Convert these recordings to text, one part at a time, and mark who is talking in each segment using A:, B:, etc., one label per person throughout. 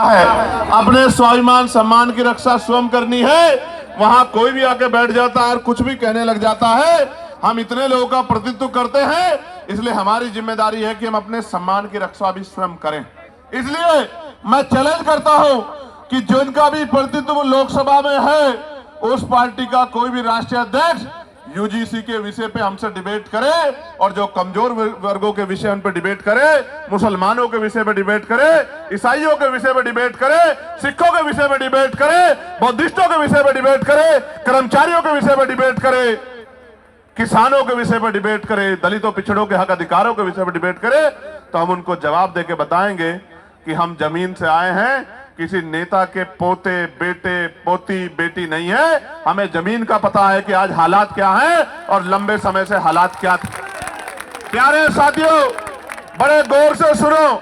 A: है। अपने स्वाभिमान सम्मान की रक्षा स्वयं करनी है। वहां कोई भी आके बैठ जाता है और कुछ भी कहने लग जाता है। हम इतने लोगों का प्रतिनिधित्व करते हैं, इसलिए हमारी जिम्मेदारी है कि हम अपने सम्मान की रक्षा भी स्वयं करें। इसलिए मैं चैलेंज करता हूं कि जिनका भी प्रतिनिधित्व लोकसभा में है, उस पार्टी का कोई भी राष्ट्रीय अध्यक्ष यूजीसी के विषय पे हमसे डिबेट करे, और जो कमजोर वर्गों के विषय उन पे डिबेट करे, मुसलमानों के विषय पे डिबेट करे, ईसाइयों के विषय पे डिबेट करे, सिखों के विषय पे डिबेट करे, बौद्धिस्टों के विषय पे डिबेट करे, कर्मचारियों के विषय पे डिबेट करे, किसानों के विषय पर डिबेट करे, दलितों पिछड़ों के हक अधिकारों के विषय पर डिबेट करे, तो हम उनको जवाब देके बताएंगे कि हम जमीन से आए हैं, किसी नेता के पोते बेटे पोती बेटी नहीं है। हमें जमीन का पता है कि आज हालात क्या हैं और लंबे समय से हालात क्या थे। प्यारे साथियों, बड़े गौर से सुनो।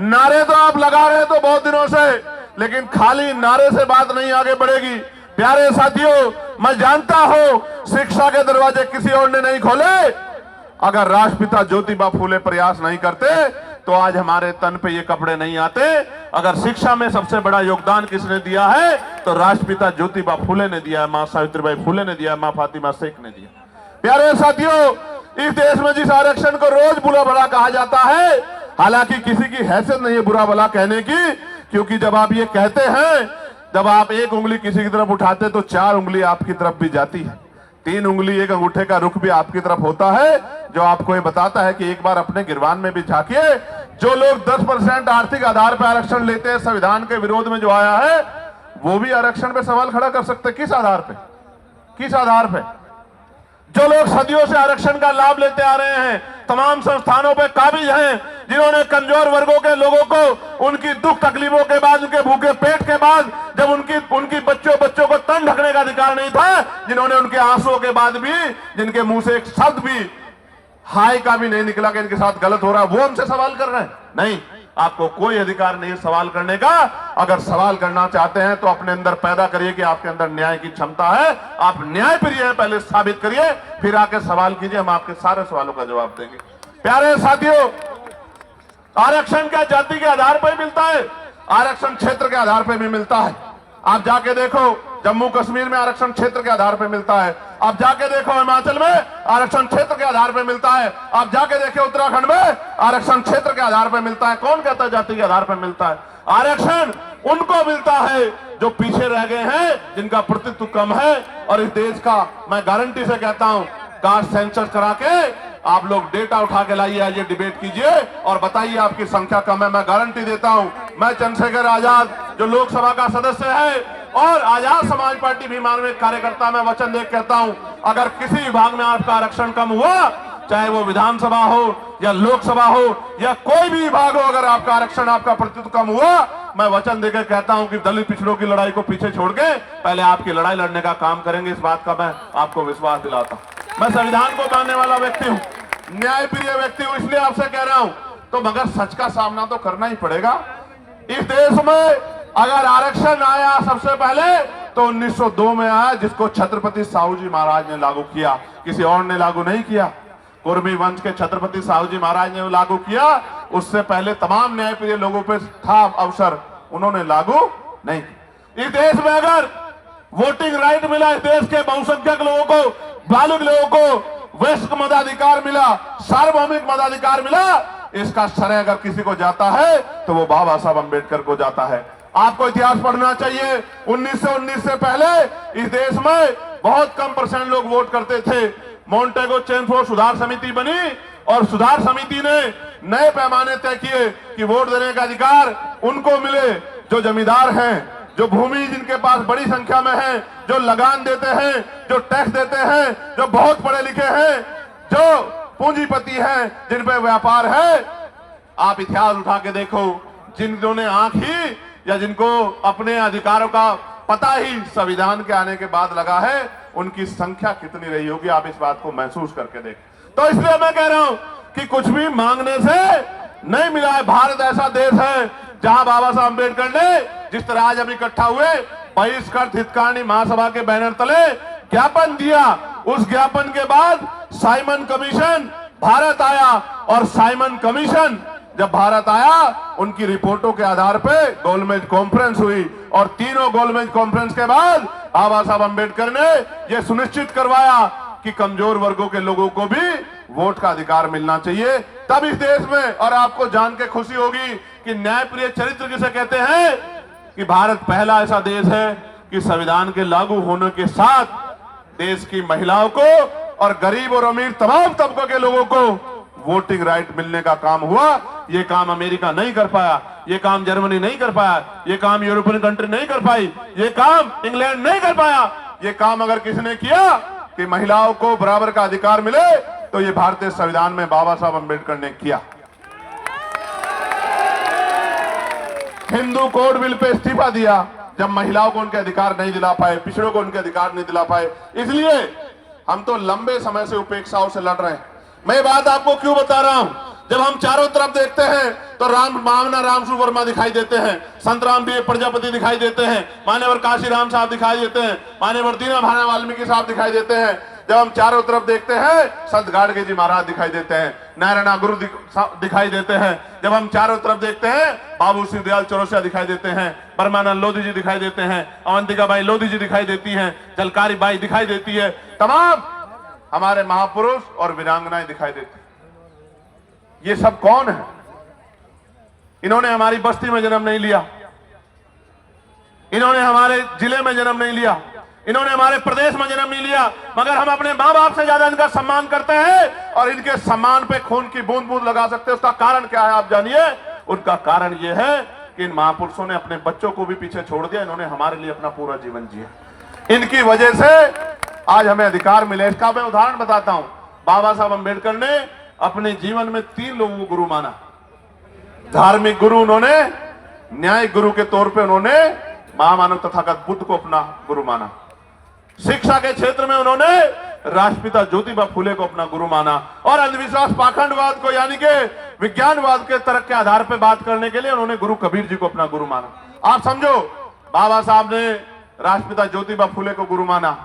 A: नारे तो आप लगा रहे तो बहुत दिनों से, लेकिन खाली नारे से बात नहीं आगे बढ़ेगी। प्यारे साथियों, मैं जानता हूं शिक्षा के दरवाजे किसी और ने नहीं खोले। अगर राष्ट्रपिता ज्योतिबा फूले प्रयास नहीं करते तो आज हमारे तन पे ये कपड़े नहीं आते। अगर शिक्षा में सबसे बड़ा योगदान किसने दिया है तो राष्ट्रपिता ज्योतिबा फूले ने दिया है, मां सावित्रीबाई फूले ने दिया है, मां फातिमा शेख ने दिया। प्यारे साथियों, इस देश में जिस आरक्षण को रोज बुरा भला कहा जाता है, हालांकि किसी की हैसियत नहीं है बुरा भला कहने की, क्योंकि जब आप ये कहते हैं, जब आप एक उंगली किसी की तरफ उठाते तो 4 उंगली आपकी तरफ भी जाती है। 3 उंगली एक अंगूठे का रुख भी आपकी तरफ होता है, जो आपको ये बताता है कि एक बार अपने गिरबान में भी झांकिए। जो लोग 10% आर्थिक आधार पर आरक्षण लेते हैं, संविधान के विरोध में जो आया है, वो भी आरक्षण पे सवाल खड़ा कर सकते। किस आधार पे? किस आधार पे? जो लोग सदियों से आरक्षण का लाभ लेते आ रहे हैं, तमाम संस्थानों पे काबिज हैं, जिन्होंने कमजोर वर्गों के लोगों को उनकी दुख तकलीफों के बाद, उनके भूखे पेट के बाद, जब उनकी बच्चों को तन ढकने का अधिकार नहीं था, जिन्होंने उनके आंसुओं के बाद भी, जिनके मुंह से एक शब्द भी हाय का भी नहीं निकला कि इनके साथ गलत हो रहा है, वो हमसे सवाल कर रहे हैं। नहीं, आपको कोई अधिकार नहीं सवाल करने का। अगर सवाल करना चाहते हैं तो अपने अंदर पैदा करिए कि आपके अंदर न्याय की क्षमता है, आप न्यायप्रिय हैं, पहले साबित करिए, फिर आके सवाल कीजिए, हम आपके सारे सवालों का जवाब देंगे। प्यारे साथियों, आरक्षण क्या जाति के आधार पर मिलता है? आरक्षण क्षेत्र के आधार पर भी मिलता है। आप जाके देखो, जम्मू कश्मीर में आरक्षण क्षेत्र के आधार पर मिलता है। आप जाके देखो हिमाचल में आरक्षण क्षेत्र के आधार पर मिलता है। आप जाके देखो उत्तराखंड में आरक्षण क्षेत्र के आधार पर मिलता है। कौन कहता है जाति के आधार पर मिलता है? आरक्षण उनको मिलता है जो पीछे रह गए हैं, जिनका प्रतिनिधित्व कम है। और इस देश का मैं गारंटी से कहता हूं, कास्ट सेंसस करा के आप लोग डेटा उठा के लाइए, आइए डिबेट कीजिए और बताइए आपकी संख्या कम है। मैं गारंटी देता हूं, मैं चंद्रशेखर आजाद जो लोकसभा का सदस्य है और आजाद समाज पार्टी भी मानवीय कार्यकर्ता, मैं वचन दे कहता हूं, अगर किसी विभाग में आपका आरक्षण कम हुआ, चाहे वो विधानसभा हो या लोकसभा हो या कोई भी विभाग हो, अगर आपका आरक्षण, आपका प्रतिनिधित्व कम हुआ, मैं वचन देकर कहता हूं कि दलित पिछड़ों की लड़ाई को पीछे छोड़ के पहले आपकी लड़ाई लड़ने का काम करेंगे। इस बात का मैं आपको विश्वास दिलाता हूं। मैं संविधान को मानने वाला व्यक्ति हूं, न्यायप्रिय व्यक्ति हूं, इसलिए आपसे कह रहा हूं। तो मगर सच का सामना तो करना ही पड़ेगा। इस देश में अगर आरक्षण आया सबसे पहले तो 1902 में आया, जिसको छत्रपति साहू जी महाराज ने लागू किया, किसी और ने लागू नहीं किया। कुर्मी वंश के छत्रपति साहू जी महाराज ने लागू किया। उससे पहले तमाम न्यायप्रिय लोगों पे था अवसर, उन्होंने लागू नहीं किया। इस देश में अगर वोटिंग राइट मिला, इस देश के बहुसंख्यक लोगों को, बालुग लोगों को वयस्क मताधिकार मिला, सार्वभौमिक मताधिकार मिला, इसका श्रेय अगर किसी को जाता है तो वो बाबा साहब अम्बेडकर को जाता है। आपको इतिहास पढ़ना चाहिए। 1919 से पहले इस देश में बहुत कम % लोग वोट करते थे। मोंटेगो चेमफोर्ड सुधार समिति बनी और सुधार समिति ने नए पैमाने तय किए कि वोट देने का अधिकार उनको मिले जो जमींदार हैं, जो भूमि जिनके पास बड़ी संख्या में है, जो लगान देते हैं, जो टैक्स देते हैं, जो बहुत पढ़े लिखे हैं, जो पूंजीपति हैं, जिन पे व्यापार है। आप इतिहास उठा के देखो, जिन्होंने आंख ही या जिनको अपने अधिकारों का पता ही संविधान के आने के बाद लगा है, उनकी संख्या कितनी रही होगी, आप इस बात को महसूस करके देखें। तो इसलिए मैं कह रहा हूं कि कुछ भी मांगने से नहीं मिला है। भारत ऐसा देश है जहां बाबा साहब अम्बेडकर ने जिस तरह आज हम इकट्ठा हुए, बहिष्कृत हितकारिणी महासभा के बैनर तले ज्ञापन दिया, उस ज्ञापन के बाद साइमन कमीशन भारत आया और साइमन कमीशन जब भारत आया उनकी रिपोर्टों के आधार पर गोलमेज कॉन्फ्रेंस हुई और तीनों गोलमेज कॉन्फ्रेंस के बाद बाबा साहब अंबेडकर ने यह सुनिश्चित करवाया कि कमजोर वर्गों के लोगों को भी वोट का अधिकार मिलना चाहिए। तब इस देश में, और आपको जान के खुशी होगी कि न्यायप्रिय चरित्र किसे कहते हैं, कि भारत पहला ऐसा देश है कि संविधान के लागू होने के साथ देश की महिलाओं को और गरीब और अमीर तमाम तबकों के लोगों को वोटिंग राइट मिलने का काम हुआ। ये काम अमेरिका नहीं कर पाया, ये काम जर्मनी नहीं कर पाया, ये काम यूरोपियन कंट्री नहीं कर पाई, ये काम इंग्लैंड नहीं कर पाया। ये काम अगर किसने किया कि महिलाओं को बराबर का अधिकार मिले, तो ये भारतीय संविधान में बाबा साहब अंबेडकर ने किया। हिंदू कोड बिल पे इस्तीफा दिया जब महिलाओं को उनके अधिकार नहीं दिला पाए, पिछड़ों को उनके अधिकार नहीं दिला पाए। इसलिए हम तो लंबे समय से उपेक्षाओं से लड़ रहे हैं। मैं ये बात आपको क्यों बता रहा हूं, जब हम चारों तरफ देखते हैं तो मानना रामसु वर्मा दिखाई देते हैं, संत राम बी प्रजापति दिखाई देते हैं, मान्यवर काशी राम साहब दिखाई देते हैं, मान्यवर दीना भाना वाल्मीकि साहब दिखाई देते हैं। जब हम चारों तरफ देखते हैं संत गाडगे जी महाराज दिखाई देते हैं, नारायणा गुरु दिखाई देते हैं। जब हम चारों तरफ देखते हैं बाबू सिंह दयाल चौरसिया दिखाई देते हैं, परमानंद लोधी जी दिखाई देते हैं, अवंतिका बाई लोधी जी दिखाई देती हैं, जलकारी बाई दिखाई देती है, तमाम हमारे महापुरुष और वीरांगनाएं दिखाई देती हैं। ये सब कौन है? इन्होंने हमारी बस्ती में जन्म नहीं लिया, इन्होंने हमारे जिले में जन्म नहीं लिया, इन्होंने हमारे प्रदेश में जन्म नहीं लिया, मगर हम अपने माँ बाप से ज्यादा इनका सम्मान करते हैं और इनके सम्मान पे खून की बूंद बूंद लगा सकते हैं। उसका कारण क्या है आप जानिए। उनका कारण यह है कि इन महापुरुषों ने अपने बच्चों को भी पीछे छोड़ दिया, इन्होंने हमारे लिए अपना पूरा जीवन जिया। इनकी वजह से आज हमें अधिकार मिले। इसका मैं उदाहरण बताता हूं। बाबा साहब अंबेडकर ने अपने जीवन में 3 लोगों को गुरु माना। धार्मिक गुरु उन्होंने, न्यायिक गुरु के तौर पे उन्होंने महामानव तथागत बुद्ध को अपना गुरु माना, शिक्षा के क्षेत्र में उन्होंने राष्ट्रपिता ज्योतिबा फुले को अपना गुरु माना, और अंधविश्वास पाखंडवाद को यानी कि विज्ञानवाद के तर्क के आधार पर बात करने के लिए उन्होंने गुरु कबीर जी को अपना गुरु माना। आप समझो, बाबा साहब ने राष्ट्रपिता ज्योतिबा फुले को गुरु माना,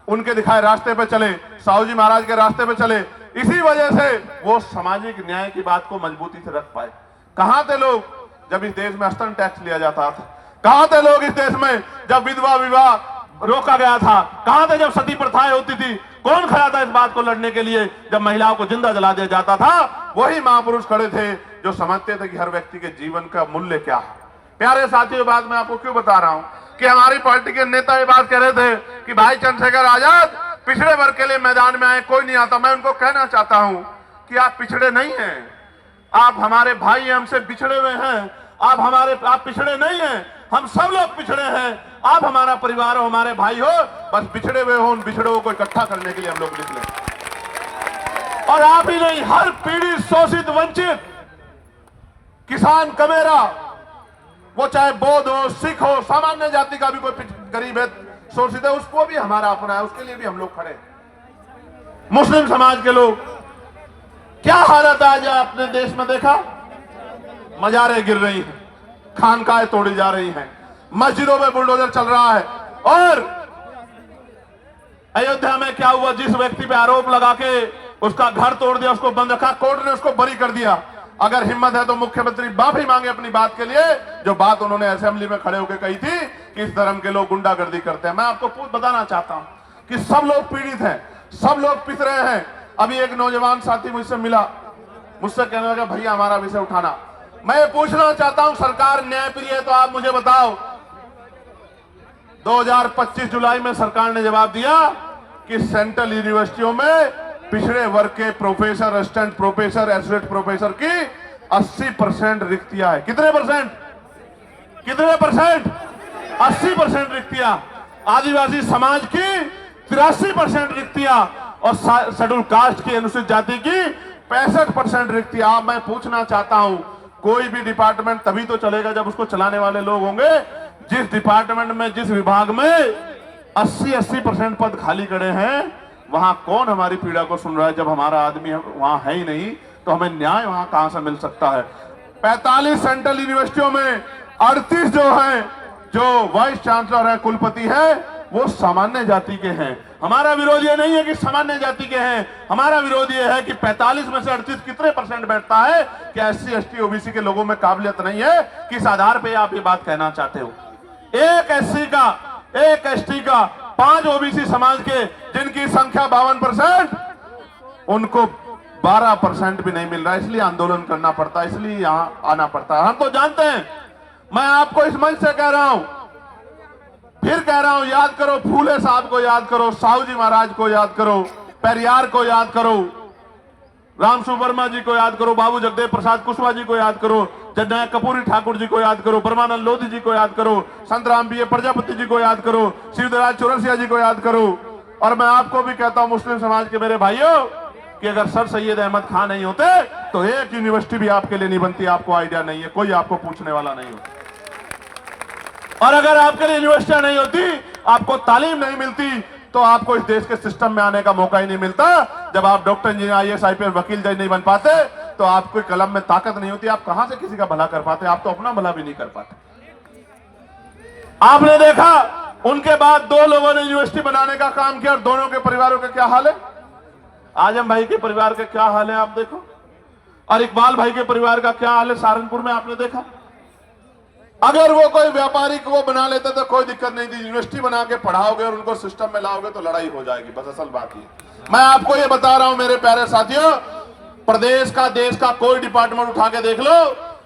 A: उनके दिखाए रास्ते पे चले, साहू जी महाराज के रास्ते पे चले। इसी वजह से वो सामाजिक न्याय की बात को मजबूती से रख पाए। कहां थे लोग जब इस देश में स्तन टैक्स लिया जाता था? कहां थे लोग इस देश में जब विधवा विवाह रोका गया था? कहां थे जब सती प्रथाएं होती थी? कौन खड़ा था इस बात को लड़ने के लिए जब महिलाओं को जिंदा जला दिया जाता था? वही महापुरुष खड़े थे जो समझते थे कि हर व्यक्ति के जीवन का मूल्य क्या है। प्यारे साथियों, बात मैं आपको क्यों बता रहा हूं कि हमारी पार्टी के नेता ये बात कह रहे थे कि भाई चंद्रशेखर आजाद पिछड़े वर्ग के लिए मैदान में आए, कोई नहीं आता। मैं उनको कहना चाहता हूं कि आप पिछड़े नहीं हैं, आप हमारे भाई हैं, हमसे बिछड़े हुए हैं। आप पिछड़े नहीं हैं, हम सब लोग पिछड़े हैं। आप हमारा परिवार हो, हमारे भाई हो, बस बिछड़े हुए हो, उन बिछड़ों को इकट्ठा करने के लिए हम लोग निकले। और आप ही नहीं, हर पीढ़ी शोषित वंचित किसान कमेरा, वो चाहे बौद्ध हो, सिख हो, सामान्य जाति का भी कोई गरीब है, शोषित है, उसको भी हमारा अपना है, उसके लिए भी हम लोग खड़े। मुस्लिम समाज के लोग, क्या हालत आज अपने देश में देखा? मजारें गिर रही हैं, खानकाएं तोड़ी जा रही हैं, मस्जिदों में बुलडोजर चल रहा है। और अयोध्या में क्या हुआ? जिस व्यक्ति पे आरोप लगा के उसका घर तोड़ दिया, उसको बंद रखा, कोर्ट ने उसको बरी कर दिया। अगर हिम्मत है तो मुख्यमंत्री माफी मांगे अपनी बात के लिए, जो बात उन्होंने असेंबली में खड़े होकर कही थी कि इस धर्म के लोग गुंडागर्दी करते हैं। मैं आपको बताना चाहता हूं कि सब लोग पीड़ित हैं, सब लोग पिस रहे हैं। अभी एक नौजवान साथी मुझसे मिला, मुझसे कहने लगा भैया हमारा विषय उठाना। मैं ये पूछना चाहता हूं, सरकार न्यायप्रिय है तो आप मुझे बताओ, 2025 जुलाई में सरकार ने जवाब दिया कि सेंट्रल यूनिवर्सिटियों में पिछड़े वर्ग के professor, assistant professor, associate professor की 80% रिक्तियां है। कितने परसेंट? 80% रिक्तियां। आदिवासी समाज की 83% रिक्तियां और शेड्यूल कास्ट की, अनुसूचित जाति की 65% रिक्तियां। मैं पूछना चाहता हूं, कोई भी डिपार्टमेंट तभी तो चलेगा जब उसको चलाने वाले लोग होंगे। जिस डिपार्टमेंट में, जिस विभाग में 80% पद खाली खड़े हैं, वहां कौन हमारी पीड़ा को सुन रहा है? जब हमारा आदमी वहां है ही नहीं तो हमें न्याय वहां कहां से मिल सकता है? 45 सेंट्रल यूनिवर्सिटियों में 38 जो हैं, जो वाइस चांसलर है, कुलपति है, वो सामान्य जाति के हैं। हमारा विरोध ये नहीं है कि सामान्य जाति के हैं, हमारा विरोध ये है कि 45 में से 38 कितने परसेंट बैठता है कि SC ST OBC के लोगों में काबिलियत नहीं है। किस आधार पे आप ये बात कहना चाहते हो? एक SC का, एक ST का, 5 OBC समाज के जिनकी संख्या 52%, उनको 12% भी नहीं मिल रहा है, इसलिए आंदोलन करना पड़ता है, इसलिए यहां आना पड़ता है। हम तो जानते हैं, मैं आपको इस मंच से कह रहा हूं, फिर कह रहा हूं, याद करो फूले साहब को, याद करो साहू जी महाराज को, याद करो पेरियार को, याद करो राम सुवर्मा जी को, याद करो बाबू जगदेव प्रसाद कुशवाहा जी को, याद करो जननायक कपूरी ठाकुर जी को, याद करो ब्रह्मानंद लोधी जी को, याद करो संत राम BA प्रजापति जी को, याद करो शिवदराज चौरसिया जी को, याद करो। और मैं आपको भी कहता हूं, मुस्लिम समाज के मेरे भाइयों, कि अगर सर सैयद अहमद खान नहीं होते तो एक यूनिवर्सिटी भी आपके लिए नहीं बनती। आपको आइडिया नहीं है, कोई आपको पूछने वाला नहीं होता। और अगर आपके लिए यूनिवर्सिटियां नहीं होती, आपको तालीम नहीं मिलती, तो आपको इस देश के सिस्टम में आने का मौका ही नहीं मिलता। जब आप डॉक्टर, इंजीनियर, IAS IPS वकील जज नहीं बन पाते, तो आपको कलम में ताकत नहीं होती, आप कहां से किसी का भला कर पाते? आप तो अपना भला भी नहीं कर पाते। आपने देखा, उनके बाद 2 लोगों ने यूनिवर्सिटी बनाने का काम किया और दोनों के परिवारों के क्या हाल है। आजम भाई के परिवार के क्या हाल है आप देखो, और इकबाल भाई के परिवार का क्या हाल है सहारनपुर में, आपने देखा। अगर वो कोई व्यापारी को बना लेते तो कोई दिक्कत नहीं थी, यूनिवर्सिटी बना के पढ़ाओगे और उनको सिस्टम में लाओगे तो लड़ाई हो जाएगी। बस असल बात ये, मैं आपको ये बता रहा हूं मेरे प्यारे साथियों, प्रदेश का, देश का कोई डिपार्टमेंट उठा के देख लो,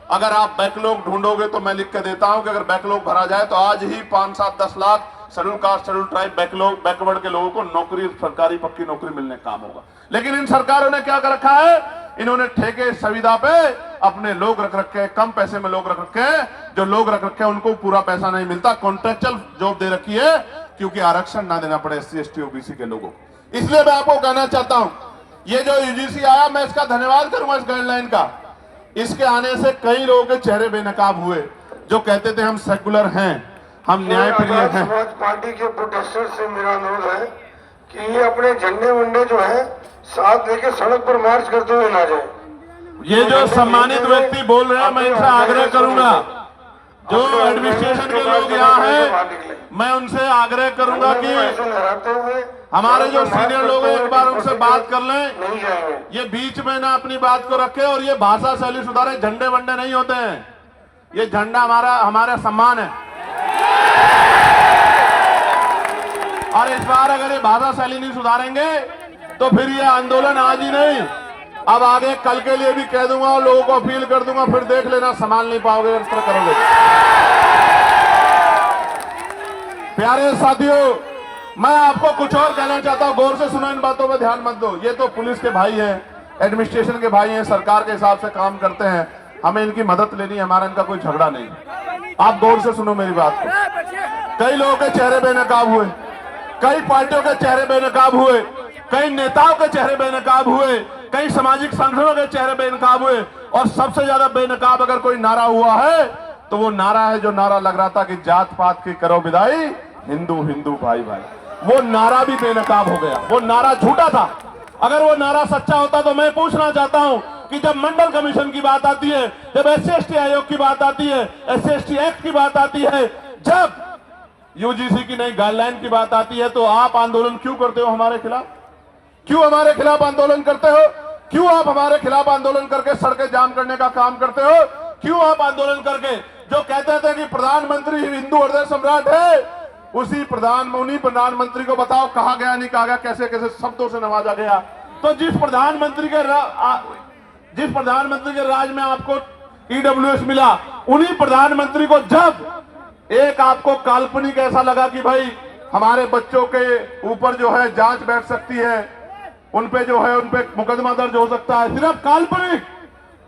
A: अगर आप बैकलॉग ढूंढोगे तो मैं लिख के देता हूं कि अगर बैकलॉग भरा जाए तो आज ही 5, 7, 10 lakh schedule caste, schedule tribe, backlog, backward के लोगों को नौकरी, सरकारी पक्की नौकरी मिलने का काम होगा। लेकिन इन सरकारों ने क्या कर रखा है, इन्होंने ठेके सुविधा पे अपने लोग रख रखे, कम पैसे में लोग रख रखे, जो लोग रख रखे उनको पूरा पैसा नहीं मिलता, कॉन्ट्रेक्चुअल जॉब दे रखी है, क्योंकि आरक्षण ना देना पड़े SC ST OBC के लोगों को। इसलिए मैं आपको कहना चाहता हूं, ये जो UGC आया, मैं इसका धन्यवाद करूंगा इस गाइडलाइन का। इसके आने से कई लोगों के चेहरे बेनकाब हुए, जो कहते थे हम सेकुलर हैं, हम न्याय प्रिय हैं।
B: समाज पार्टी के प्रोटेस्टर से मेरा अनुरोध है कि ये अपने झंडे वंडे जो है साथ लेके सड़क पर मार्च करते हुए ना जाए।
A: ये जो सम्मानित व्यक्ति बोल रहे हैं, मैं इनसे आग्रह करूंगा, जो एडमिनिस्ट्रेशन के लोग यहाँ हैं, मैं उनसे आग्रह करूंगा कि हमारे जो सीनियर लोग हैं एक बार उनसे बात कर लें, ये बीच में ना अपनी बात को रखे और ये भाषा शैली सुधारे। झंडे वंडे नहीं होते हैं, ये झंडा हमारा सम्मान है। और इस बार अगर ये भाषा शैली नहीं सुधारेंगे तो फिर ये आंदोलन आज ही नहीं, अब आगे कल के लिए भी कह दूंगा और लोगों को अपील कर दूंगा, फिर देख लेना संभाल नहीं पाओगे इस तरह करोगे। प्यारे साथियों, मैं आपको कुछ और कहना चाहता हूं, गौर से सुनो, इन बातों पे ध्यान मत दो। ये तो पुलिस के भाई हैं, एडमिनिस्ट्रेशन के भाई हैं, सरकार के हिसाब से काम करते हैं, हमें इनकी मदद लेनी है, हमारा इनका कोई झगड़ा नहीं। आप गौर से सुनो मेरी बात को। कई लोगों के चेहरे बेनकाब हुए, कई पार्टियों के चेहरे बेनकाब हुए, कई नेताओं के चेहरे बेनकाब हुए, कई सामाजिक संगठनों के चेहरे बेनकाब हुए, और सबसे ज्यादा बेनकाब अगर कोई नारा हुआ है तो वो नारा है जो नारा लग रहा था कि जात पात की करो विदाई, हिंदू हिंदू भाई भाई। वो नारा भी बेनकाब हो गया, वो नारा झूठा था। अगर वो नारा सच्चा होता तो मैं पूछना चाहता हूं कि जब मंडल कमीशन की बात आती है, जब SC ST आयोग की बात आती है, SC ST एक्ट की बात आती है, जब UGC की नई गाइडलाइन की बात आती है, तो आप आंदोलन क्यों करते हो हमारे खिलाफ? क्यों हमारे खिलाफ आंदोलन करते हो? क्यों आप हमारे खिलाफ आंदोलन करके सड़कें जाम करने का काम करते हो? क्यों आप आंदोलन करके, जो कहते थे कि प्रधानमंत्री हिंदू हृदय सम्राट है, उन्हीं प्रधानमंत्री को बताओ कहा गया, नहीं कहा गया, कैसे कैसे शब्दों से नवाजा गया। तो जिस प्रधानमंत्री के राज में आपको EWS मिला, उन्हीं प्रधानमंत्री को जब एक आपको काल्पनिक ऐसा लगा कि भाई हमारे बच्चों के ऊपर जो है जांच बैठ सकती है, उनपे जो है उनपे मुकदमा दर्ज हो सकता है, सिर्फ काल्पनिक,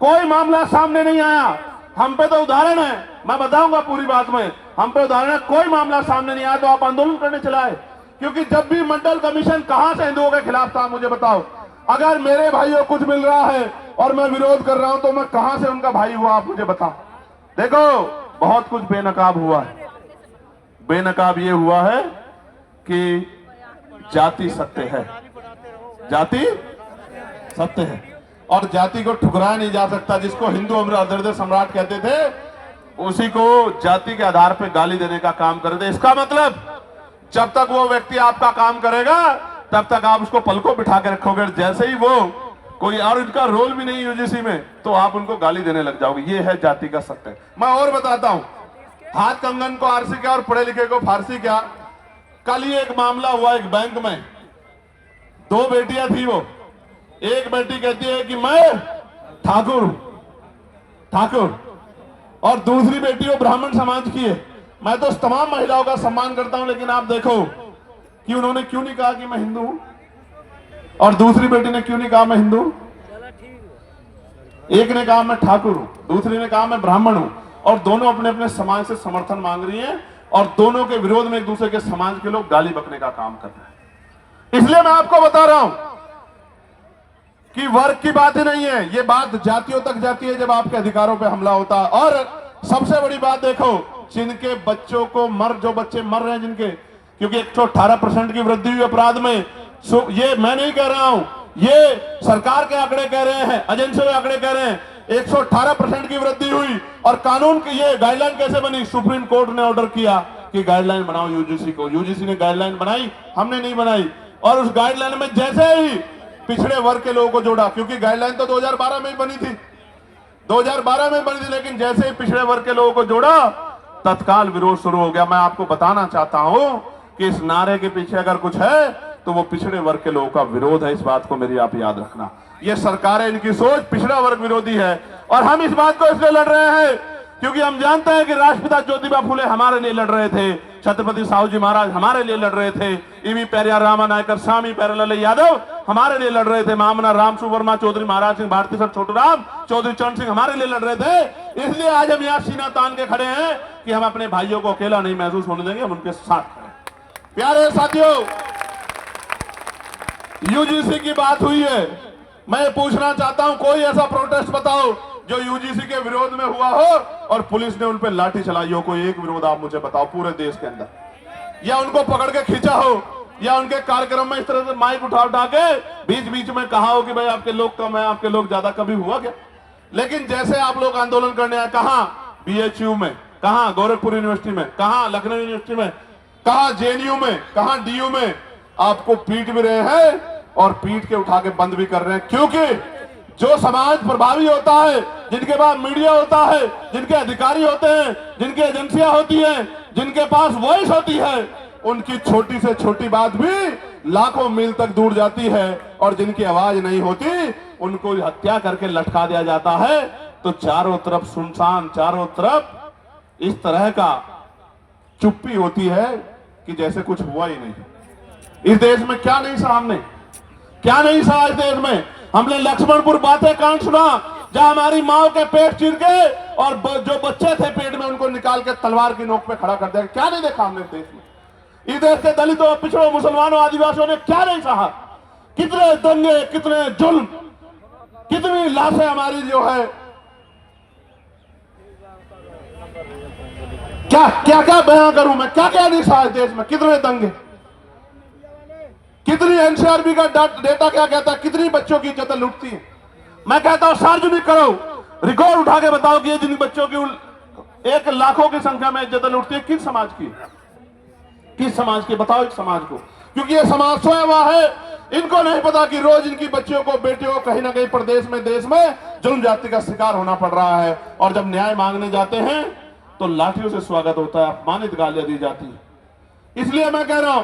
A: कोई मामला सामने नहीं आया। हम पे तो उदाहरण है, मैं बताऊंगा पूरी बात में, हम पे उदाहरण है, कोई मामला सामने नहीं आया तो आप आंदोलन करने चलाए। क्योंकि जब भी मंडल कमीशन कहां से हिंदुओं के खिलाफ था, मुझे बताओ। अगर मेरे भाइयों कुछ मिल रहा है और मैं विरोध कर रहा हूं तो मैं कहां से उनका भाई हुआ, आप मुझे बताओ। देखो, बहुत कुछ बेनकाब हुआ है। बेनकाब ये हुआ है कि जाति सत्य है, जाति सत्य है, और जाति को ठुकराया नहीं जा सकता। जिसको हिंदू हृदय सम्राट कहते थे, उसी को जाति के आधार पर गाली देने का काम कर रहे थे। इसका मतलब जब तक वो व्यक्ति आपका काम करेगा तब तक आप उसको पलकों बिठा के रखोगे। जैसे ही वो कोई और इनका रोल भी नहीं यूजीसी में तो आप उनको गाली देने लग जाओगे। ये है जाति का सत्य। मैं और बताता हूं, हाथ कंगन को आरसी क्या और पढ़े लिखे को फारसी क्या। कल ही एक मामला हुआ एक बैंक में, 2 बेटियां थी। वो एक बेटी कहती है कि मैं ठाकुर और दूसरी बेटी वो ब्राह्मण समाज की है। मैं तो तमाम महिलाओं का सम्मान करता हूं, लेकिन आप देखो कि उन्होंने क्यों नहीं कहा कि मैं हिंदू हूं, और दूसरी बेटी ने क्यों नहीं कहा मैं हिंदू हूं। एक ने कहा मैं ठाकुर हूं, दूसरी ने कहा मैं ब्राह्मण हूं, और दोनों अपने अपने समाज से समर्थन मांग रही हैं, और दोनों के विरोध में एक दूसरे के समाज के लोग गाली बकने का काम कर रहे हैं। इसलिए मैं आपको बता रहा हूं कि वर्ग की बात ही नहीं है, ये बात जातियों तक जाती है जब आपके अधिकारों पे हमला होता है। और सबसे बड़ी बात देखो, जिनके बच्चों को जो बच्चे मर रहे हैं जिनके, क्योंकि 118% की वृद्धि हुई अपराध में। ये मैं नहीं कह रहा हूं, ये सरकार के आंकड़े कह रहे हैं, एजेंसियों के आंकड़े कह रहे हैं। 118% की वृद्धि हुई। और कानून की ये गाइडलाइन कैसे बनी? सुप्रीम कोर्ट ने ऑर्डर किया कि गाइडलाइन बनाओ यूजीसी को। यूजीसी ने गाइडलाइन बनाई, हमने नहीं बनाई। और उस गाइडलाइन में जैसे ही पिछड़े वर्ग के लोगों को जोड़ा, क्योंकि गाइडलाइन तो 2012 में ही बनी थी, 2012 में बनी थी, लेकिन जैसे ही पिछड़े वर्ग के लोगों को जोड़ा तत्काल विरोध शुरू हो गया। मैं आपको बताना चाहता हूं कि इस नारे के पीछे अगर कुछ है तो वो पिछड़े वर्ग के लोगों का विरोध है। इस बात को मेरी आप याद रखना। ये सरकारें, इनकी सोच पिछड़ा वर्ग विरोधी है। और हम इस बात को इसलिए लड़ रहे हैं क्योंकि हम जानते हैं कि राष्ट्रपिता ज्योतिबा फुले हमारे लिए लड़ रहे थे, छत्रपति साहू जी महाराज हमारे लिए लड़ रहे थे, ईवी पेरियार रामा नायकर स्वामी प्यारेलाल यादव हमारे लिए लड़ रहे थे, महामना रामसु वर्मा चौधरी, महाराज सिंह भारती सर छोटूराम चौधरी चरण सिंह हमारे लिए लड़ रहे थे। इसलिए आज हम यहाँ सीना तान के खड़े हैं कि हम अपने भाइयों को अकेला नहीं महसूस होने देंगे, हम उनके साथ खड़े। प्यारे साथियों, यूजीसी की बात हुई है, मैं पूछना चाहता हूं कोई ऐसा प्रोटेस्ट बताओ जो यूजीसी के विरोध में हुआ हो और पुलिस ने उन पे लाठी चलाई हो। कोई एक विरोध आप मुझे बताओ पूरे देश के अंदर, या उनको पकड़ के खींचा हो, या उनके कार्यक्रम में इस तरह से माइक उठा के बीच बीच में कहा हो कि भाई आपके लोग कम है, आपके लोग ज्यादा, कभी हुआ क्या? लेकिन जैसे आप लोग आंदोलन करने आए, कहां बीएचयू में, कहां गोरखपुर यूनिवर्सिटी में, कहां लखनऊ यूनिवर्सिटी में, कहां जेएनयू में, कहां डीयू में, आपको पीट भी रहे हैं और पीट के उठा के बंद भी कर रहे हैं। क्योंकि जो समाज प्रभावी होता है, जिनके पास मीडिया होता है, जिनके अधिकारी होते हैं, जिनकी एजेंसियां होती हैं, जिनके पास वॉइस होती है, उनकी छोटी से छोटी बात भी लाखों मील तक दूर जाती है। और जिनकी आवाज नहीं होती उनको हत्या करके लटका दिया जाता है। तो चारों तरफ सुनसान, चारों तरफ इस तरह का चुप्पी होती है कि जैसे कुछ हुआ ही नहीं। इस देश में क्या नहीं सहा हमने, क्या नहीं सहा इस देश में। हमने लक्ष्मणपुर बातें कांड सुना, जहां हमारी माओ के पेट चीर के और जो बच्चे थे पेट में उनको निकाल के तलवार की नोक पे खड़ा कर दिया। क्या नहीं देखा हमने इस देश में? इस देश के दलितों, पिछड़ों, मुसलमानों, आदिवासियों ने क्या नहीं सहा? कितने दंगे, कितने जुल्म, कितनी लाशें हमारी जो है, क्या क्या क्या बयां करूं मैं, क्या क्या नहीं सहा इस देश में। कितने दंगे, कितनी एनसीआरबी का डेटा क्या कहता है, कितनी बच्चों की इज्जत लूटती है। मैं कहता हूं सार्वजनिक करो, रिकॉर्ड उठा के बताओ कि ये जिन बच्चों की 1 लाखों की संख्या में इज्जत लूटती है, किस समाज की, किस समाज की? बताओ इस समाज को। क्योंकि ये समाज सोया हुआ है, इनको नहीं पता कि रोज इनकी बच्चियों को, बेटियों को कहीं ना कहीं प्रदेश में, देश में जुल्म जाति का शिकार होना पड़ रहा है। और जब न्याय मांगने जाते हैं तो लाठियों से स्वागत होता है, अपमानित गालियां दी जाती है। इसलिए मैं कह रहा हूं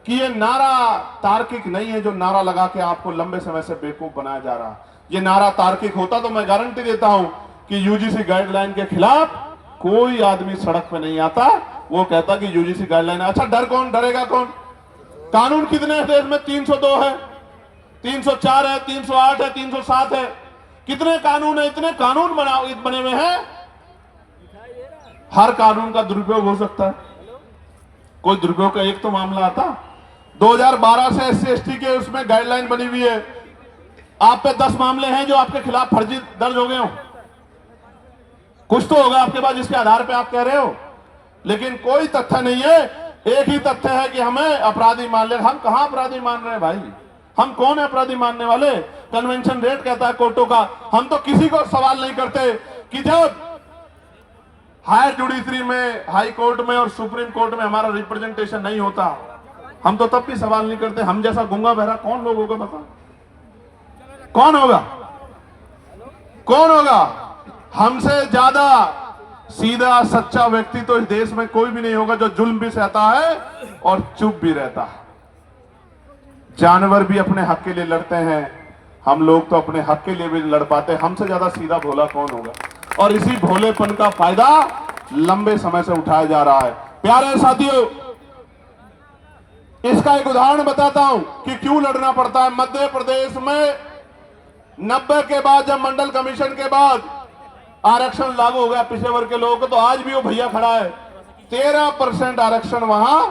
A: कि ये नारा तार्किक नहीं है, जो नारा लगा के आपको लंबे समय से बेवकूफ बनाया जा रहा है। ये नारा तार्किक होता तो मैं गारंटी देता हूं कि यूजीसी गाइडलाइन के खिलाफ कोई आदमी सड़क पे नहीं आता। वो कहता कि यूजीसी गाइडलाइन, अच्छा डर कौन, डरेगा कौन? कानून कितने देश में? 302 है, 304 है, 308 है, 307 है। कितने कानून है? इतने कानून बने हुए हैं, हर कानून का दुरुपयोग हो सकता है। कोई दुरुपयोग का एक तो मामला आता। 2012 से SC/ST के उसमें गाइडलाइन बनी हुई है, आप पे 10 मामले हैं जो आपके खिलाफ फर्जी दर्ज हो गए हो। कुछ तो होगा आपके पास जिसके आधार पे आप कह रहे हो, लेकिन कोई तथ्य नहीं है। एक ही तथ्य है कि हमें अपराधी मान ले। हम कहां अपराधी मान रहे हैं भाई? हम कौन है अपराधी मानने वाले? कन्वेंशन रेट कहता है कोर्टों का। हम तो किसी को सवाल नहीं करते कि जब हायर जुडिशरी में, हाई कोर्ट में और सुप्रीम कोर्ट में हमारा रिप्रेजेंटेशन नहीं होता, हम तो तब भी सवाल नहीं करते। हम जैसा गूंगा बहरा कौन लोग होगा बताओ, कौन होगा, कौन होगा? हमसे ज्यादा सीधा सच्चा व्यक्ति तो इस देश में कोई भी नहीं होगा जो जुल्म भी सहता है और चुप भी रहता है। जानवर भी अपने हक के लिए लड़ते हैं, हम लोग तो अपने हक के लिए भी लड़ पाते हैं। हमसे ज्यादा सीधा भोला कौन होगा? और इसी भोलेपन का फायदा लंबे समय से उठाया जा रहा है। प्यारे साथियों, इसका एक उदाहरण बताता हूं कि क्यों लड़ना पड़ता है। मध्य प्रदेश में 90 के बाद, जब मंडल कमीशन के बाद आरक्षण लागू हो गया पिछड़े वर्ग के लोगों को, तो आज भी वो भैया खड़ा है। 13% आरक्षण वहां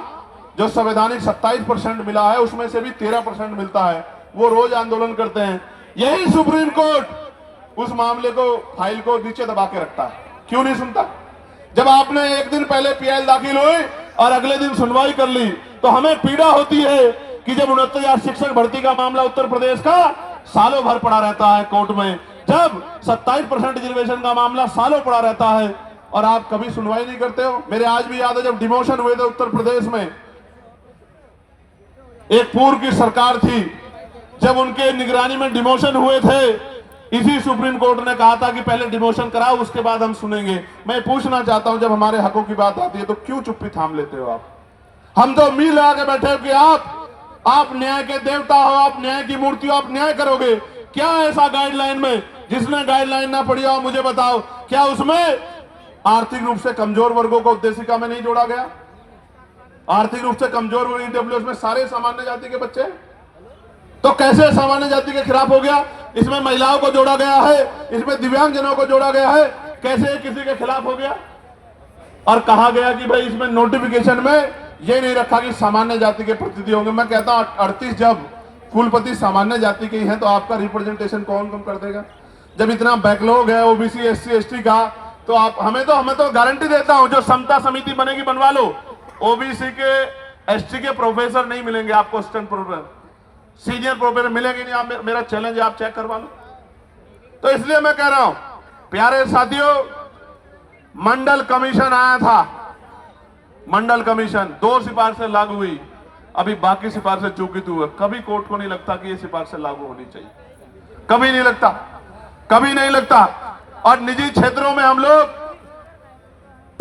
A: जो संवैधानिक 27% मिला है, उसमें से भी 13% मिलता है। वो रोज आंदोलन करते हैं। यही सुप्रीम कोर्ट उस मामले को, फाइल को नीचे दबा के रखता है। क्यों नहीं सुनता? जब आपने एक दिन पहले पीएल दाखिल हुई और अगले दिन सुनवाई कर ली, तो हमें पीड़ा होती है कि जब 69,000 शिक्षक भर्ती का मामला उत्तर प्रदेश का सालों भर पड़ा रहता है कोर्ट में, जब 27% रिजर्वेशन का मामला सालों पड़ा रहता है और आप कभी सुनवाई नहीं करते हो। मेरे आज भी याद है जब डिमोशन हुए थे उत्तर प्रदेश में, एक पूर्व की सरकार थी, जब उनके निगरानी में डिमोशन हुए थे, इसी सुप्रीम कोर्ट ने कहा था कि पहले डिमोशन कराओ, उसके बाद हम सुनेंगे। मैं पूछना चाहता हूं, जब हमारे हकों की बात आती है तो क्यों चुप्पी थाम लेते हो आप? हम तो उम्मीद लगा के बैठे हो कि आप न्याय के देवता हो, आप न्याय की मूर्ति हो, आप न्याय करोगे। क्या ऐसा गाइडलाइन में, जिसने गाइडलाइन ना पढ़ी हो मुझे बताओ, क्या उसमें आर्थिक रूप से कमजोर वर्गों को उद्देशिका में नहीं जोड़ा गया? आर्थिक रूप से कमजोर वर्ग ईडब्ल्यूएस में सारे सामान्य जाति के बच्चे, तो कैसे सामान्य जाति के खिलाफ हो गया? इसमें महिलाओं को जोड़ा गया है, इसमें दिव्यांगजनों को जोड़ा गया है, कैसे किसी के खिलाफ हो गया? और कहा गया कि भाई इसमें नोटिफिकेशन में ये नहीं रखा कि सामान्य जाति के प्रतिनिधि होंगे। मैं कहता हूं 38 जब कुलपति सामान्य जाति के ही हैं, तो आपका रिप्रेजेंटेशन कौन कम कर देगा? जब इतना बैकलॉग है ओबीसी एससी एसटी का, तो आप हमें तो गारंटी देता हूं, जो समता समिति बनेगी बनवा लो, ओबीसी के एसटी के प्रोफेसर नहीं मिलेंगे आपको, असिस्टेंट प्रोफेसर, सीनियर प्रोफेसर मिलेंगे नहीं। आप, मेरा चैलेंज है, आप चेक करवा लो। तो इसलिए मैं कह रहा हूं प्यारे साथियों, मंडल कमीशन आया था, मंडल कमीशन 2 सिफारिशें लागू हुई, अभी बाकी सिफारिशें चूकी हुई। कभी कोर्ट को नहीं लगता कि ये सिफारिशें लागू होनी चाहिए, कभी नहीं लगता, कभी नहीं लगता। और निजी क्षेत्रों में हम लोग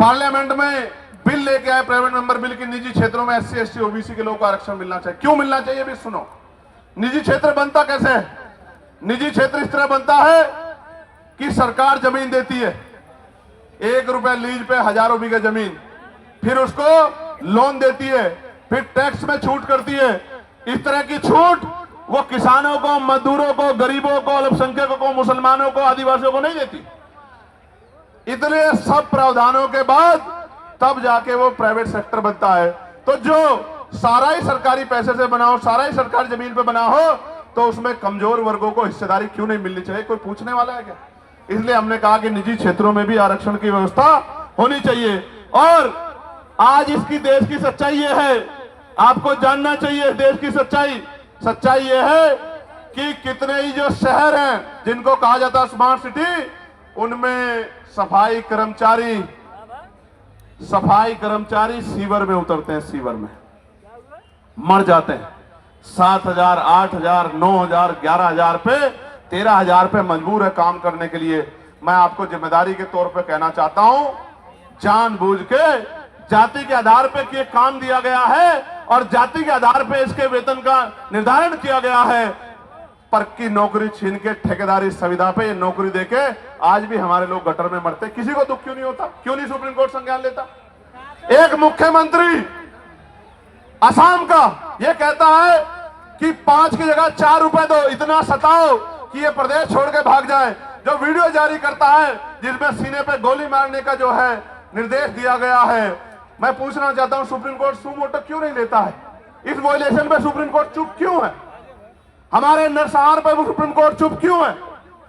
A: पार्लियामेंट में बिल लेके आए, प्राइवेट मेंबर बिल, की निजी क्षेत्रों में एससी एसटी ओबीसी के लोगों को आरक्षण मिलना चाहिए। क्यों मिलना चाहिए भी सुनो। निजी क्षेत्र बनता कैसे है? निजी क्षेत्र इस तरह बनता है कि सरकार जमीन देती है, 1 रुपए लीज पे हजारों बीघे जमीन, फिर उसको लोन देती है, फिर टैक्स में छूट करती है। इस तरह की छूट वो किसानों को, मजदूरों को, गरीबों को, अल्पसंख्यकों को, मुसलमानों को, आदिवासियों को नहीं देती। इतने सब प्रावधानों के बाद तब जाके वो प्राइवेट सेक्टर बनता है। तो जो सारा ही सरकारी पैसे से बना हो, सारा ही सरकारी जमीन पे बना हो, तो उसमें कमजोर वर्गों को हिस्सेदारी क्यों नहीं मिलनी चाहिए? कोई पूछने वाला है क्या? इसलिए हमने कहा कि निजी क्षेत्रों में भी आरक्षण की व्यवस्था होनी चाहिए। और आज इसकी देश की सच्चाई ये है, आपको जानना चाहिए देश की सच्चाई। सच्चाई ये है कि कितने ही जो शहर हैं जिनको कहा जाता है स्मार्ट सिटी, उनमें सफाई कर्मचारी सीवर में उतरते हैं, सीवर में मर जाते हैं। 7,000, 8,000, 9,000, 11,000 पे, 13,000 पे मजबूर है काम करने के लिए। मैं आपको जिम्मेदारी के तौर पे कहना चाहता हूं, जानबूझ के जाति के आधार पे ये काम दिया गया है और जाति के आधार पे इसके वेतन का निर्धारण किया गया है। पर की नौकरी छीन के ठेकेदारी सुविधा पे ये नौकरी देके आज भी हमारे लोग गटर में मरते। किसी को दुख क्यों नहीं होता? क्यों नहीं सुप्रीम कोर्ट संज्ञान लेता? एक मुख्यमंत्री असम का ये कहता है कि 5 की जगह 4 रुपए दो, इतना सताओ कि ये प्रदेश छोड़ के भाग जाए। जो वीडियो जारी करता है जिसमें सीने पे गोली मारने का जो है निर्देश दिया गया है, मैं पूछना चाहता हूं सुप्रीम कोर्ट सुमोटो क्यों नहीं लेता है? इस वॉयलेशन में सुप्रीम कोर्ट चुप क्यों है? हमारे नरसंहार पर सुप्रीम कोर्ट चुप क्यों है?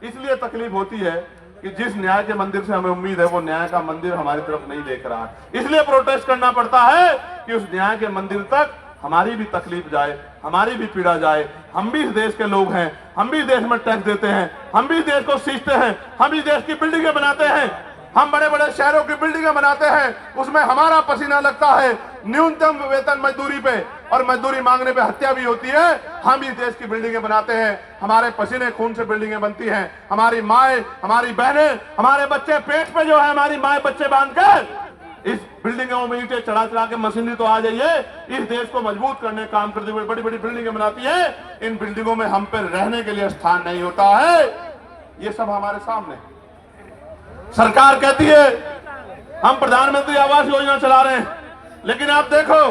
A: इसलिए तकलीफ होती है कि जिस न्याय के मंदिर से हमें उम्मीद है वो न्याय का मंदिर हमारी तरफ नहीं देख रहा है। इसलिए प्रोटेस्ट करना पड़ता है कि उस न्याय के मंदिर तक हमारी भी तकलीफ जाए, हमारी भी पीड़ा जाए। हम भी इस देश के लोग हैं, हम भी देश में टैक्स देते हैं, हम भी देश को सींचते हैं, हम भी देश की बिल्डिंगें बनाते हैं। हम बड़े बड़े शहरों की बिल्डिंगें बनाते हैं, उसमें हमारा पसीना लगता है, न्यूनतम वेतन मजदूरी पे, और मजदूरी मांगने पे हत्या भी होती है। हम इस देश की बिल्डिंगें बनाते हैं, हमारे पसीने खून से बिल्डिंगें बनती हैं। हमारी माए, हमारी बहनें, हमारे बच्चे पेट पे जो है हमारी माए बच्चे बांध कर इस बिल्डिंगों में ईंटें चढ़ा चढ़ा के, मशीनरी तो आ जाइए, इस देश को मजबूत करने का काम करते हुए बड़ी बड़ी बिल्डिंगें बनाती है। इन बिल्डिंगों में हम पर रहने के लिए स्थान नहीं होता है। ये सब हमारे सामने। सरकार कहती है हम प्रधानमंत्री आवास योजना चला रहे हैं, लेकिन आप देखो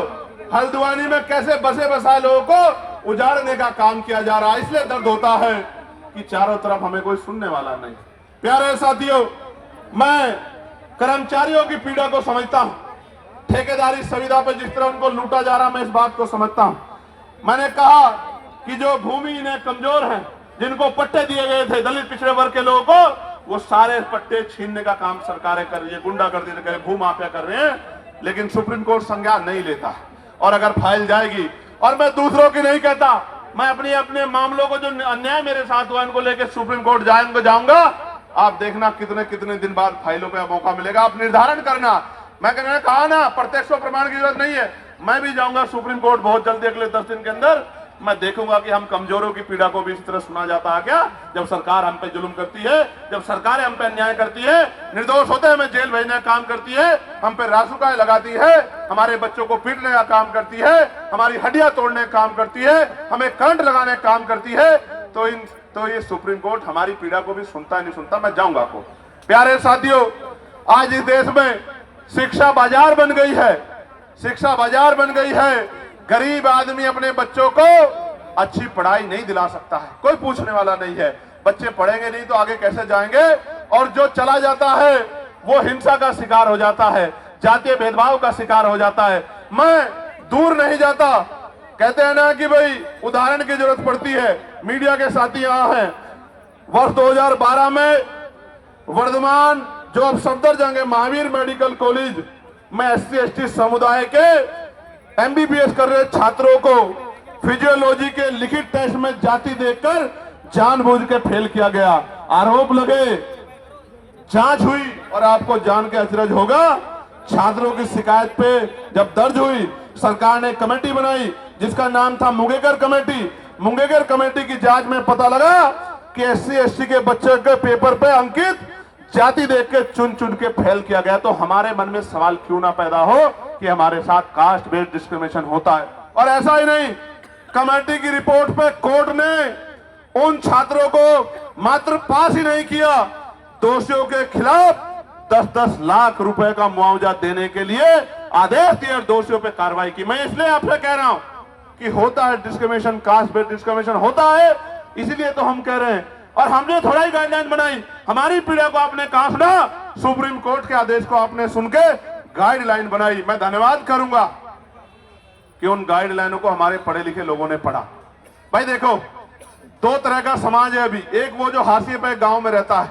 A: हल्द्वानी में कैसे बसे बसाए लोगों को उजाड़ने का काम किया जा रहा है। इसलिए दर्द होता है कि चारों तरफ हमें कोई सुनने वाला नहीं। प्यारे साथियों, मैं कर्मचारियों की पीड़ा को समझता हूं, ठेकेदारी सुविधा पर जिस तरह उनको लूटा जा रहा, मैं इस बात को समझता हूं। मैंने कहा कि जो भूमिहीन कमजोर हैं, जिनको पट्टे दिए गए थे दलित पिछड़े वर्ग के लोगों को, वो सारे पट्टे छीनने का काम सरकारें कर रही है, गुंडागर्दी कर रही है, भूमाफिया कर रहे हैं। लेकिन सुप्रीम कोर्ट संज्ञान नहीं लेता, और अगर फाइल जाएगी, और मैं दूसरों की नहीं कहता, मैं अपने मामलों को जो अन्याय मेरे साथ हुआ इनको लेकर सुप्रीम कोर्ट जाऊंगा। आप देखना कितने कितने दिन बाद फाइलों पे मौका मिलेगा, आप निर्धारण करना। मैं कहा ना, प्रत्यक्ष प्रमाण की जरूरत नहीं है। मैं भी जाऊंगा सुप्रीम कोर्ट बहुत जल्दी, अगले 10 दिन के अंदर। मैं देखूंगा कि हम कमजोरों की पीड़ा को भी इस तरह सुना जाता है क्या, जब सरकार हम पे जुल्म करती है, जब सरकारें हम पे अन्याय करती है, निर्दोष होते हैं हमें जेल भेजने का काम करती है, हम पे रासुकाएं लगाती है, हमारे बच्चों को पीटने का काम करती है, हमारी हड्डियां तोड़ने का काम करती है, हमें करंट लगाने का काम करती है, तो ये सुप्रीम कोर्ट हमारी पीड़ा को भी सुनता नहीं सुनता। मैं जाऊंगा को। प्यारे साथियों, आज इस देश में शिक्षा बाजार बन गई है, शिक्षा बाजार बन गई है। गरीब आदमी अपने बच्चों को अच्छी पढ़ाई नहीं दिला सकता है, कोई पूछने वाला नहीं है। बच्चे पढ़ेंगे नहीं तो आगे कैसे जाएंगे, और जो चला जाता है वो हिंसा का शिकार हो जाता है, जातीय भेदभाव का शिकार हो जाता है। मैं दूर नहीं जाता, कहते हैं ना कि भाई उदाहरण की जरूरत पड़ती है। मीडिया के साथी यहां हैं। वर्ष 2012 में वर्धमान जो अब सफदरजंग है, महावीर मेडिकल कॉलेज में SC/ST समुदाय के MBBS कर रहे छात्रों को फिजियोलॉजी के लिखित टेस्ट में जाति देखकर जानबूझ के फेल किया गया। आरोप लगे, जांच हुई, और आपको जान के अचरज होगा, छात्रों की शिकायत पे जब दर्ज हुई, सरकार ने कमेटी बनाई जिसका नाम था मुंगेकर कमेटी। मुंगेकर कमेटी की जांच में पता लगा कि SC/ST के बच्चे के पेपर पे अंकित जाति देख के चुन चुन के फेल किया गया। तो हमारे मन में सवाल क्यों ना पैदा हो कि हमारे साथ कास्ट बेस्ड डिस्क्रिमिनेशन होता है। और ऐसा ही नहीं, कमेटी की रिपोर्ट पे कोर्ट ने उन छात्रों को मात्र पास ही नहीं किया, दोषियों के खिलाफ 10-10 लाख रुपए का मुआवजा देने के लिए आदेश दिए और दोषियों पे कार्रवाई की। मैं इसलिए आपसे कह रहा हूं कि होता है डिस्क्रिमिनेशन, कास्ट बेस्ड डिस्क्रिमिनेशन होता है, इसीलिए तो हम कह रहे हैं। और हमने थोड़ा ही गाइडलाइन बनाई, हमारी पीड़ा को आपने कहा सुना, सुप्रीम कोर्ट के आदेश को आपने सुन के गाइडलाइन बनाई। मैं धन्यवाद करूंगा कि उन गाइडलाइनों को हमारे पढ़े लिखे लोगों ने पढ़ा। भाई देखो, दो तरह का समाज है अभी। एक वो जो हाशिए पे गांव में रहता है,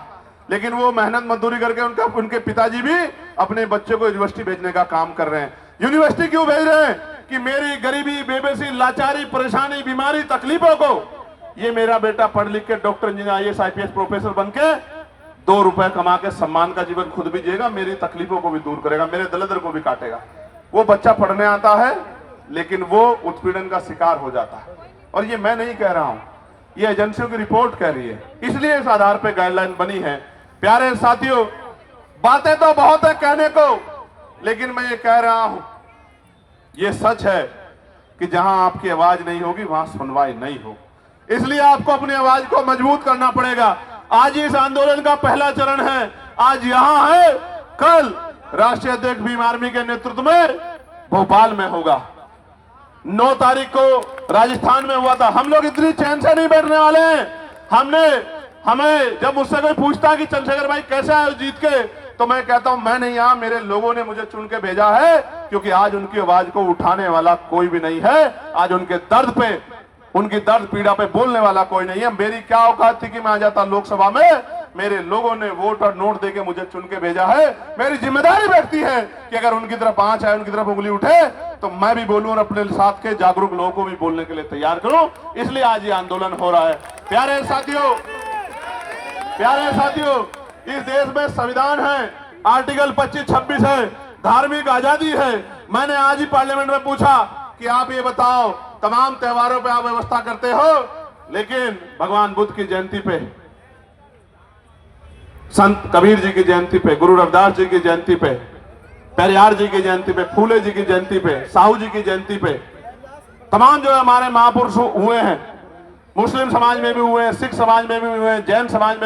A: लेकिन वो मेहनत मजदूरी करके उनके पिताजी भी अपने बच्चे को यूनिवर्सिटी भेजने का काम कर रहे हैं। यूनिवर्सिटी क्यों भेज रहे हैं कि मेरी गरीबी, बेबसी, लाचारी, परेशानी, बीमारी, तकलीफों को ये मेरा बेटा पढ़ लिख के doctor, engineer, IAS, IPS professor बन के 2 रुपए कमा के सम्मान का जीवन खुद भी जिएगा, मेरी तकलीफों को भी दूर करेगा, मेरे दरिद्र को भी काटेगा। वो बच्चा पढ़ने आता है लेकिन वो उत्पीड़न का शिकार हो जाता है। और ये मैं नहीं कह रहा हूं, ये एजेंसियों की रिपोर्ट कह रही है, इसलिए इस आधार पर गाइडलाइन बनी है। प्यारे साथियों, बातें तो बहुत है कहने को, लेकिन मैं ये कह रहा हूं, ये सच है कि जहां आपकी आवाज नहीं होगी वहां सुनवाई नहीं होगी। इसलिए आपको अपनी आवाज को मजबूत करना पड़ेगा। आज इस आंदोलन का पहला चरण है, आज यहां है, कल राष्ट्रीय अध्यक्ष भीम आर्मी के नेतृत्व में भोपाल में होगा। 9 तारीख को राजस्थान में हुआ था। हम लोग इतनी चैन से नहीं बैठने वाले हैं। हमें जब मुझसे कोई पूछता है कि चंद्रशेखर भाई कैसे आए जीत के, तो मैं कहता हूं मैं नहीं आया, मेरे लोगों ने मुझे चुन के भेजा है, क्योंकि आज उनकी आवाज को उठाने वाला कोई भी नहीं है। आज उनके दर्द पे, उनकी दर्द पीड़ा पे बोलने वाला कोई नहीं है। मेरी क्या औकात थी कि मैं आ जाता लोकसभा में, मेरे लोगों ने वोट और नोट देके मुझे चुन के भेजा है। मेरी जिम्मेदारी बैठती है कि अगर उनकी तरफ आंच आए, उनकी तरफ उंगली उठे, तो मैं भी बोलूं और अपने साथ के जागरूक लोगों को भी बोलने के लिए तैयार करूं। इसलिए आज ये आंदोलन हो रहा है। प्यारे साथियों, इस देश में संविधान है, आर्टिकल 25-26 है, धार्मिक आजादी है। मैंने आज ही पार्लियामेंट में पूछा कि आप ये बताओ, तमाम त्योहारों पे आप व्यवस्था करते हो, लेकिन भगवान बुद्ध की जयंती पे, संत कबीर जी की जयंती पे, गुरु रविदास जी की जयंती पे, पेरियार जी की जयंती पे, फूले जी की जयंती पे, साहू जी की जयंती पे, तमाम जो हमारे महापुरुष हुए हैं, मुस्लिम समाज में भी हुए हैं, सिख समाज में भी हुए हैं, जैन समाज में